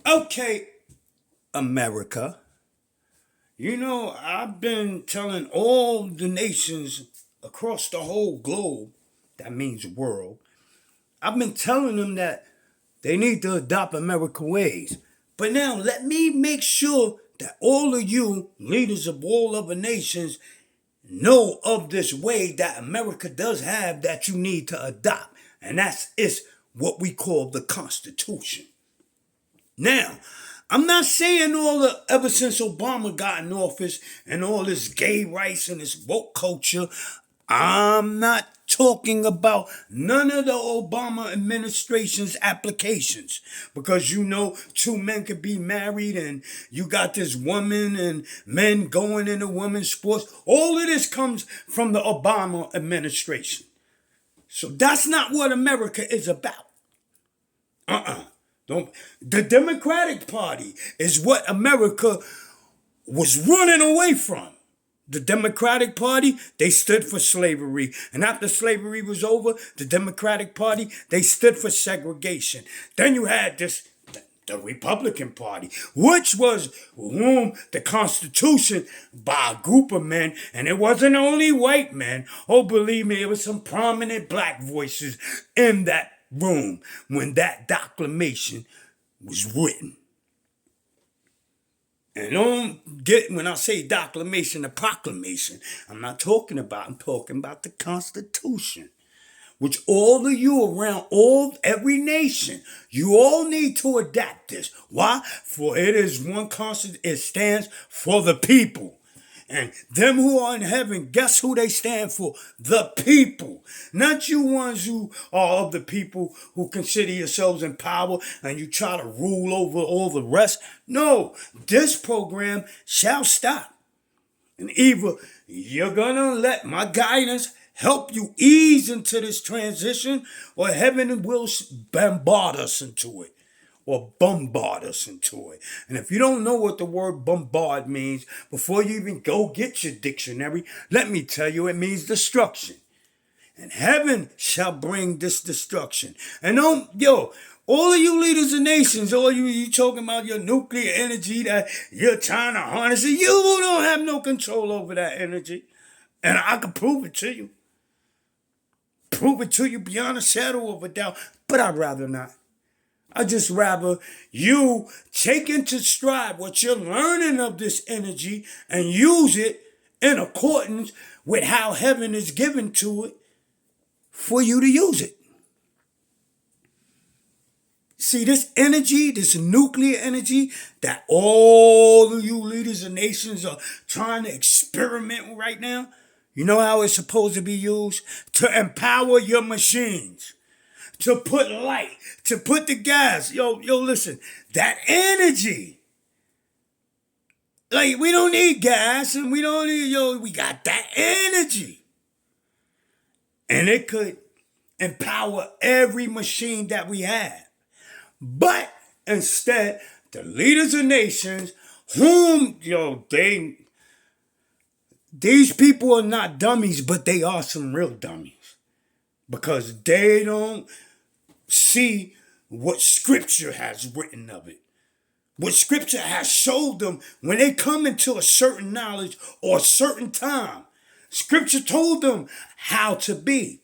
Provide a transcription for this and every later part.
Okay, America. I've been telling all the nations across the whole globe, that means world, I've been telling them that they need to adopt American ways. But now let me make sure that all of you, leaders of all other nations, know of this way that America does have that you need to adopt. And that's it's what we call the Constitution. Now, I'm not saying all the ever since Obama got in office and all this gay rights and this woke culture, I'm not talking about none of the Obama administration's applications because two men could be married and you got this woman and men going into women's sports. All of this comes from the Obama administration. So that's not what America is about. Don't. The Democratic Party is what America was running away from. The Democratic Party, they stood for slavery. And after slavery was over, the Democratic Party, they stood for segregation. Then you had the Republican Party, which was the Constitution by a group of men, and it wasn't only white men. Oh, believe me, it was some prominent black voices in that room when that proclamation was written. And don't get when I say proclamation, a proclamation, I'm talking about the Constitution. Which all of you around every nation, you all need to adapt this. Why? For it is one constant, it stands for the people. And them who are in heaven, guess who they stand for? The people. Not you ones who are of the people who consider yourselves in power and you try to rule over all the rest. No, this program shall stop. And either you're gonna let my guidance help you ease into this transition, or heaven will bombard us into it. Or bombard us into it. And if you don't know what the word bombard means, before you even go get your dictionary, let me tell you, it means destruction. And heaven shall bring this destruction. And all of you leaders of nations, all you talking about your nuclear energy that you're trying to harness it, you don't have no control over that energy. And I can prove it to you. Prove it to you beyond a shadow of a doubt. But I'd rather not. I just rather you take into stride what you're learning of this energy and use it in accordance with how heaven is given to it for you to use it. See, this energy, this nuclear energy that all of you leaders of nations are trying to experiment with right now, you know how it's supposed to be used? To empower your machines. To put light, to put the gas. Listen, that energy. Like, we don't need gas and we don't need, we got that energy. And it could empower every machine that we have. But instead, the leaders of nations, these people are not dummies, but they are some real dummies. Because they don't see what scripture has written of it. What scripture has showed them when they come into a certain knowledge or a certain time. Scripture told them how to be.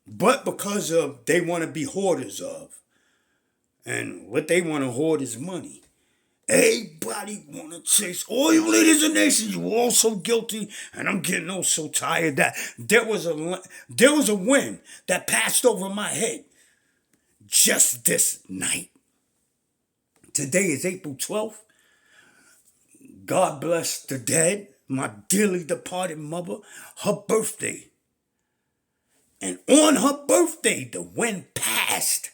But because of they want to be hoarders of. And what they want to hoard is money. Everybody want to chase. All you leaders of nations, you all so guilty. And I'm getting so tired that there was a wind that passed over my head. Just this night. Today is April 12th. God bless the dead, my dearly departed mother, her birthday. And on her birthday, the wind passed.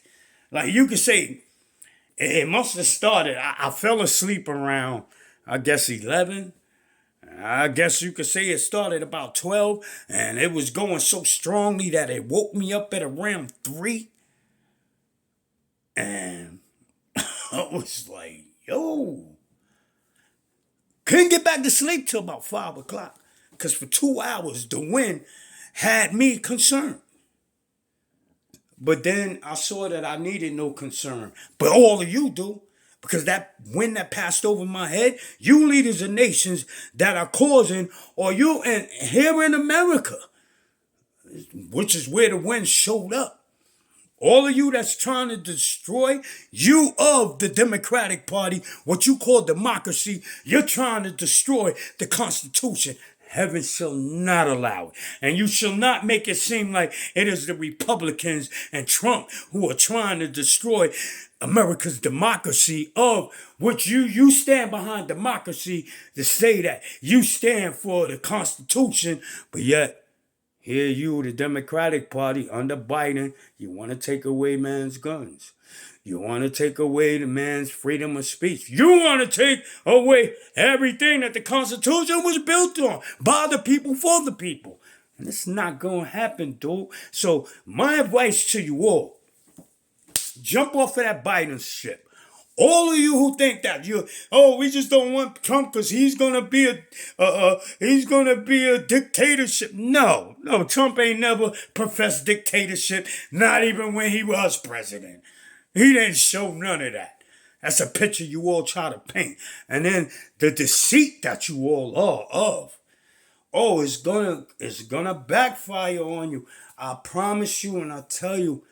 Like you could say, it must have started. I fell asleep around, I guess, 11. I guess you could say it started about 12. And it was going so strongly that it woke me up at around 3. And I was like, couldn't get back to sleep till about 5 o'clock. Because for 2 hours, the wind had me concerned. But then I saw that I needed no concern. But all of you do. Because that wind that passed over my head, you leaders of nations that are causing, or you and here in America, which is where the wind showed up. All of you that's trying to destroy you of the Democratic Party, what you call democracy, you're trying to destroy the Constitution. Heaven shall not allow it. And you shall not make it seem like it is the Republicans and Trump who are trying to destroy America's democracy, of which you stand behind democracy to say that you stand for the Constitution, but yet here you, the Democratic Party under Biden, you want to take away man's guns. You want to take away the man's freedom of speech. You want to take away everything that the Constitution was built on, by the people, for the people. And it's not going to happen, dude. So my advice to you all, jump off of that Biden ship. All of you who think that we just don't want Trump because he's gonna be a dictatorship. No, Trump ain't never professed dictatorship. Not even when he was president. He didn't show none of that. That's a picture you all try to paint, and then the deceit that you all are of. Oh, it's gonna backfire on you. I promise you, and I tell you.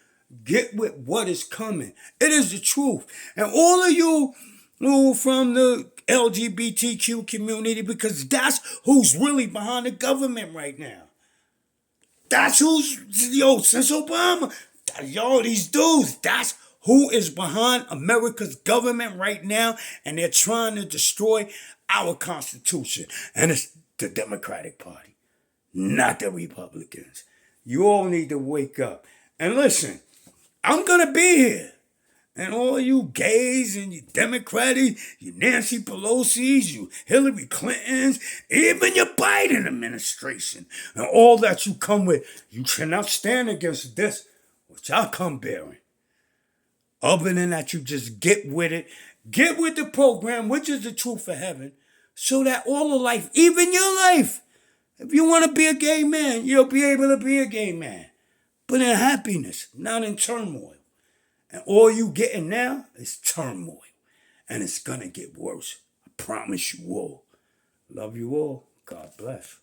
Get with what is coming. It is the truth. And all of you who from the LGBTQ community, because that's who's really behind the government right now. That's since Obama, these dudes, that's who is behind America's government right now, and they're trying to destroy our Constitution. And it's the Democratic Party, not the Republicans. You all need to wake up. And listen, I'm going to be here. And all you gays and you Democrats, you Nancy Pelosi's, you Hillary Clintons, even your Biden administration, and all that you come with, you cannot stand against this, which I come bearing. Other than that, you just get with it. Get with the program, which is the truth of heaven, so that all of life, even your life, if you want to be a gay man, you'll be able to be a gay man. But in happiness, not in turmoil. And all you getting now is turmoil. And it's going to get worse. I promise you all. Love you all. God bless.